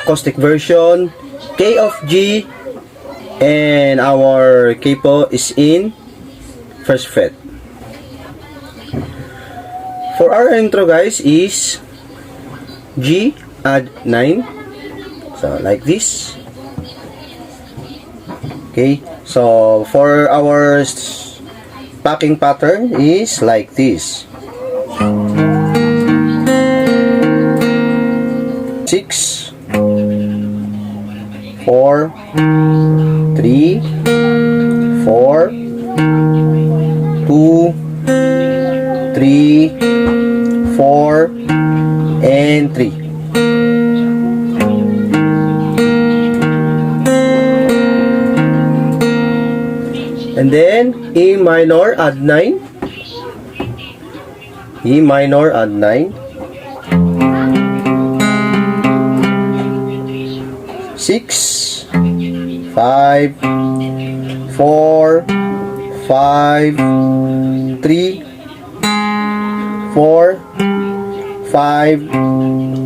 acoustic version, K of G, and our capo is in first fret. For our intro guys is G add 9, so like this. Okay, so for our plucking pattern is like this. 6, 4, 3, 4, 2, 3, 4, and 3. And then E minor add 9. E minor add 9. 6, 5, 4, 5, 3, 4, 5,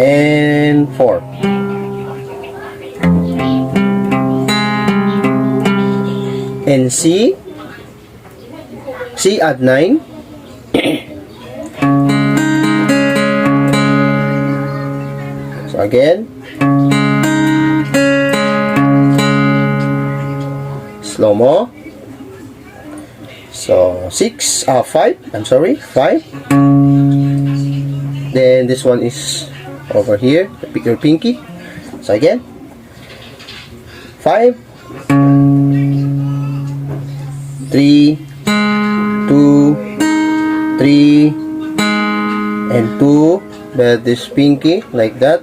and 4. And C add 9. So again, slow mo. So 5, I'm sorry, 5. Then this one is over here, your pinky. So again, 5, 3, 2, 3, and 2. But this pinky like that.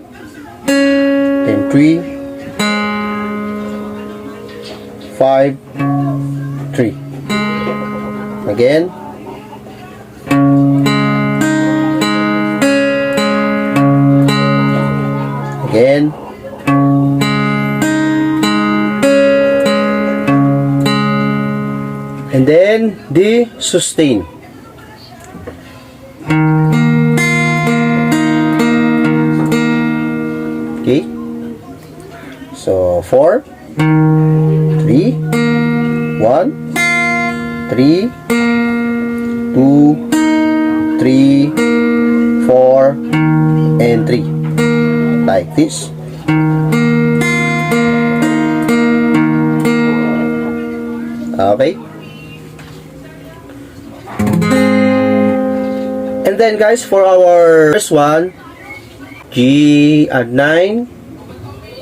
Then 3, 5, 3. Again. Again. And then the sustain. Okay. So 4, 3, 1, 3, 2, 3, 4, and 3. Like this. Okay. And then guys, for our first one, G add 9,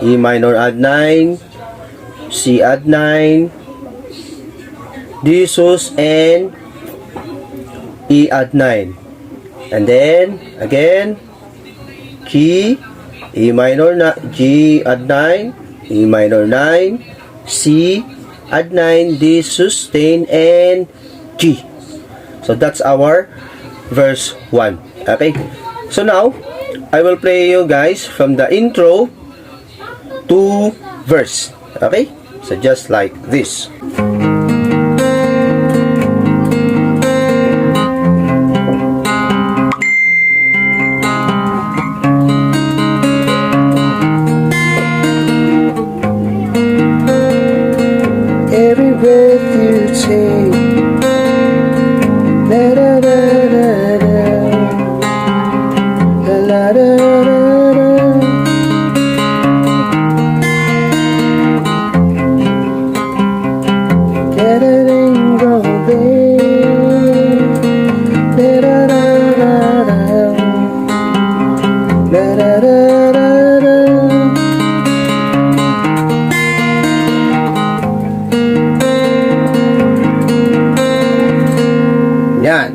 E minor add 9, C add 9, D sus, and E add 9. And then again, G, E minor, G add 9, E minor 9, C add 9, D sustain, and G. So that's our verse 1. Okay, so now I will play you guys from the intro to verse. Okay, so just like this. Every breath you take, da da da da da, da da da da da. Get it and go there, da da da da da, da da da da da. Yan.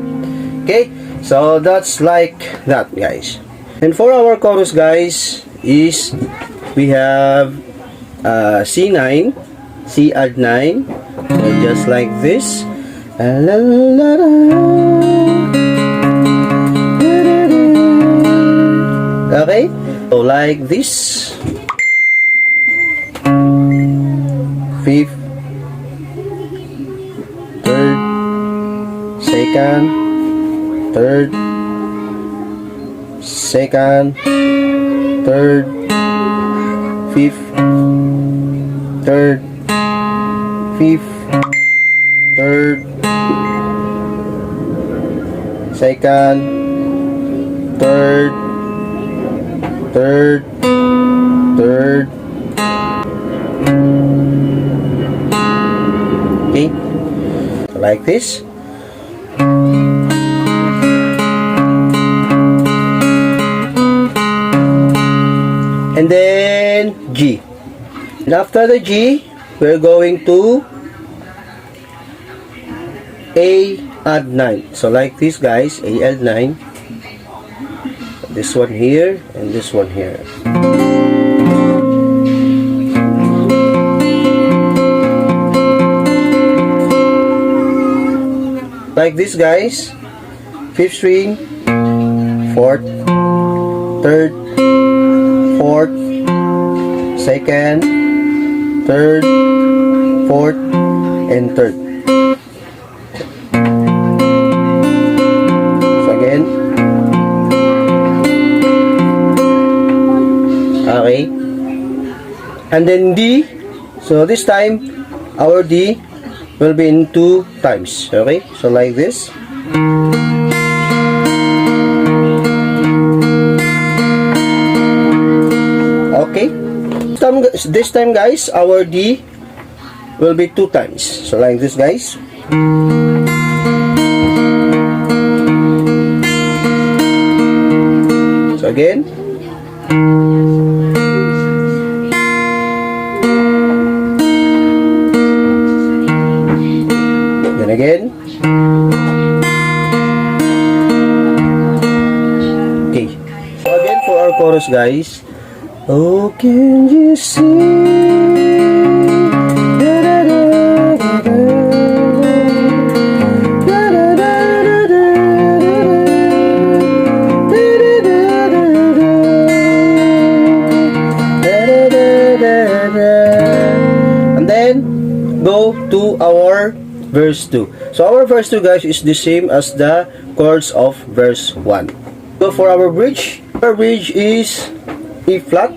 Okay, so that's like that guys. And for our chorus guys is we have C9, C add 9, so just like this. Okay, so like this. Fifth, third, second, third, second, third, fifth, third, fifth, third, second, third, third, third. Okay, like this. And then G. And after the G, we're going to A add 9. So like this, guys, A add 9. This one here and this one here. Like this, guys. 5th string, 4th, 3rd, 4th, 2nd, 3rd, 4th, and 3rd. So again. Okay. And then D. So this time, our D will be in 2 times. Okay. So like this. Okay. This time, guys, our D will be 2 times. So like this, guys. So again. Then again. Okay. So again for our chorus, guys. Oh, can you see? Da, da, da, da, da. Da, da, da, da, da, da. And then go to our verse 2. So our verse 2, guys, is the same as the chords of verse 1. So for our bridge is E flat.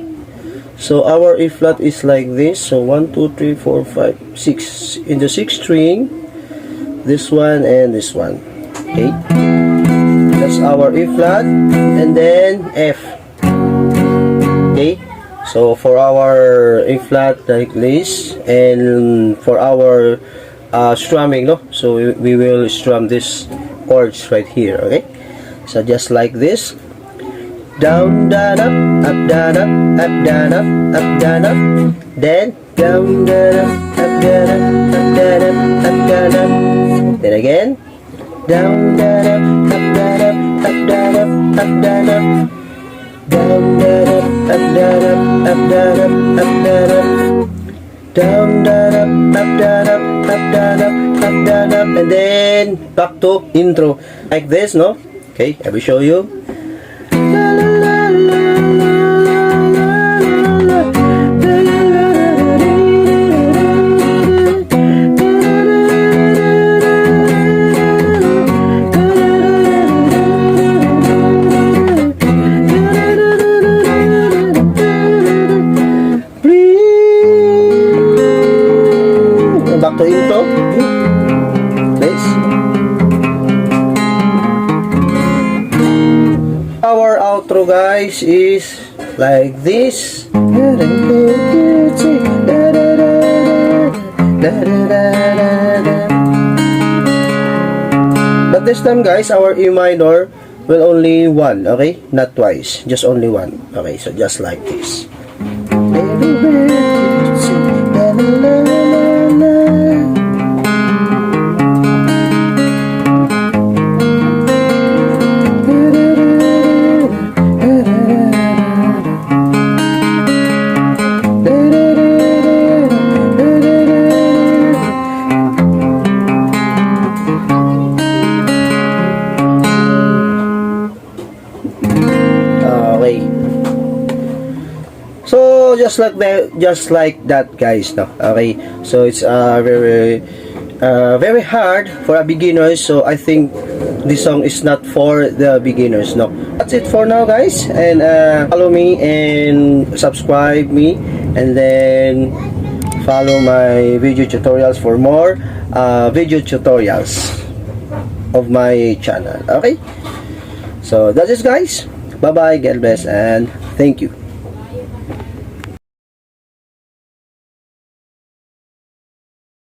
So our E flat is like this. So 1, 2, 3, 4, 5, 6. In the 6th string, this one and this one. Okay. That's our E flat. And then F. Okay. So for our E flat like this, and for our strumming, no. So we will strum this chords right here. Okay. So just like this. Down, down, up, down, up, down, up, down, up. Then down, down, up, down, up, down, up, down, up. Then again. Down, down, up, down, up, down, up, down, up. Down, down, up, down, up, down, up, down, up. Down, down, up, down, down, down, up. And then back to intro. Like this, no? Okay, I will show you. Back to intro. Please. Our outro, guys, is like this. But this time, guys, our E minor will only 1, okay? Not twice, just only 1. Okay, so just like this. So just like that, guys, no. Okay, so it's very hard for a beginner, so I think this song is not for the beginners, no. That's it for now, guys, and follow me and subscribe me and then follow my video tutorials for more video tutorials of my channel. Okay, so that's it guys. Bye bye, God bless, and thank you.